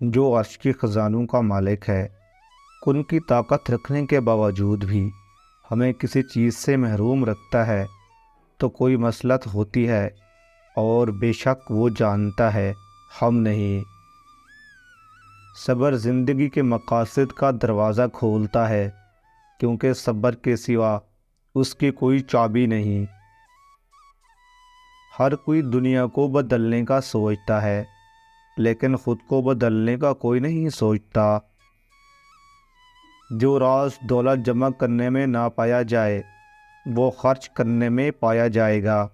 جو عرش کے خزانوں کا مالک ہے، ان کی طاقت رکھنے کے باوجود بھی ہمیں کسی چیز سے محروم رکھتا ہے تو کوئی مصلحت ہوتی ہے، اور بے شک وہ جانتا ہے، ہم نہیں۔ صبر زندگی کے مقاصد کا دروازہ کھولتا ہے، کیونکہ صبر کے سوا اس کی کوئی چابی نہیں۔ ہر کوئی دنیا کو بدلنے کا سوچتا ہے، لیکن خود کو بدلنے کا کوئی نہیں سوچتا۔ جو راز دولت جمع کرنے میں نہ پایا جائے، وہ خرچ کرنے میں پایا جائے گا۔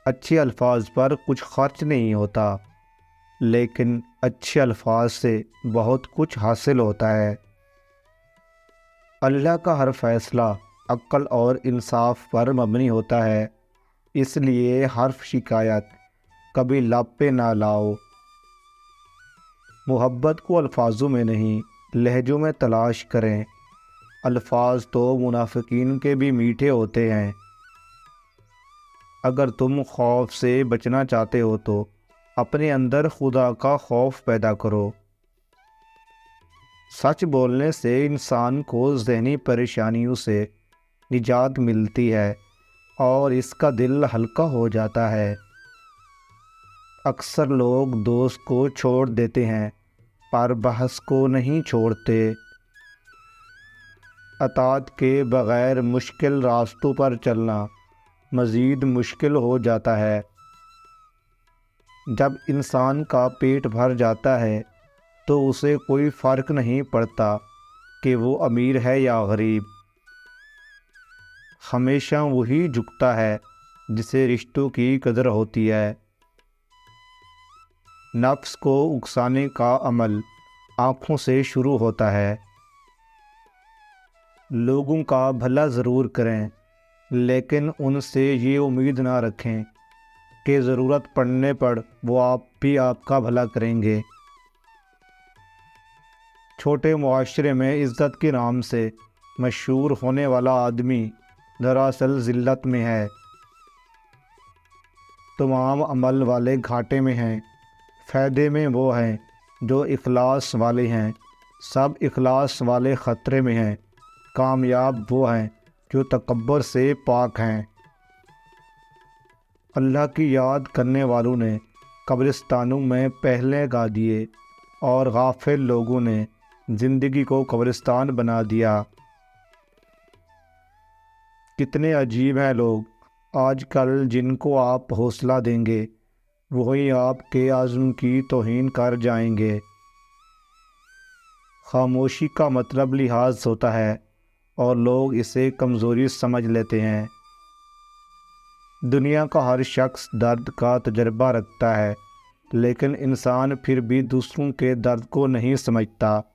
اچھے الفاظ پر کچھ خرچ نہیں ہوتا، لیکن اچھے الفاظ سے بہت کچھ حاصل ہوتا ہے۔ اللہ کا ہر فیصلہ عقل اور انصاف پر مبنی ہوتا ہے، اس لیے حرف شکایت کبھی لب پہ نہ لاؤ۔ محبت کو الفاظوں میں نہیں، لہجوں میں تلاش کریں۔ الفاظ تو منافقین کے بھی میٹھے ہوتے ہیں۔ اگر تم خوف سے بچنا چاہتے ہو تو اپنے اندر خدا کا خوف پیدا کرو۔ سچ بولنے سے انسان کو ذہنی پریشانیوں سے نجات ملتی ہے اور اس کا دل ہلکا ہو جاتا ہے۔ اکثر لوگ دوست کو چھوڑ دیتے ہیں پر بحث کو نہیں چھوڑتے۔ اطاعت کے بغیر مشکل راستوں پر چلنا مزید مشکل ہو جاتا ہے۔ جب انسان کا پیٹ بھر جاتا ہے تو اسے کوئی فرق نہیں پڑتا کہ وہ امیر ہے یا غریب۔ ہمیشہ وہی جھکتا ہے جسے رشتوں کی قدر ہوتی ہے۔ نفس کو اکسانے کا عمل آنکھوں سے شروع ہوتا ہے۔ لوگوں کا بھلا ضرور کریں، لیکن ان سے یہ امید نہ رکھیں کہ ضرورت پڑنے پر وہ آپ کا بھلا کریں گے۔ چھوٹے معاشرے میں عزت کے نام سے مشہور ہونے والا آدمی دراصل ذلت میں ہے۔ تمام عمل والے گھاٹے میں ہیں، فائدے میں وہ ہیں جو اخلاص والے ہیں، سب اخلاص والے خطرے میں ہیں، کامیاب وہ ہیں جو تکبر سے پاک ہیں۔ اللہ کی یاد کرنے والوں نے قبرستانوں میں پہلے گا دیے، اور غافل لوگوں نے زندگی کو قبرستان بنا دیا۔ کتنے عجیب ہیں لوگ آج کل، جن کو آپ حوصلہ دیں گے وہی آپ کے عزم کی توہین کر جائیں گے۔ خاموشی کا مطلب لحاظ ہوتا ہے اور لوگ اسے کمزوری سمجھ لیتے ہیں۔ دنیا کا ہر شخص درد کا تجربہ رکھتا ہے، لیکن انسان پھر بھی دوسروں کے درد کو نہیں سمجھتا۔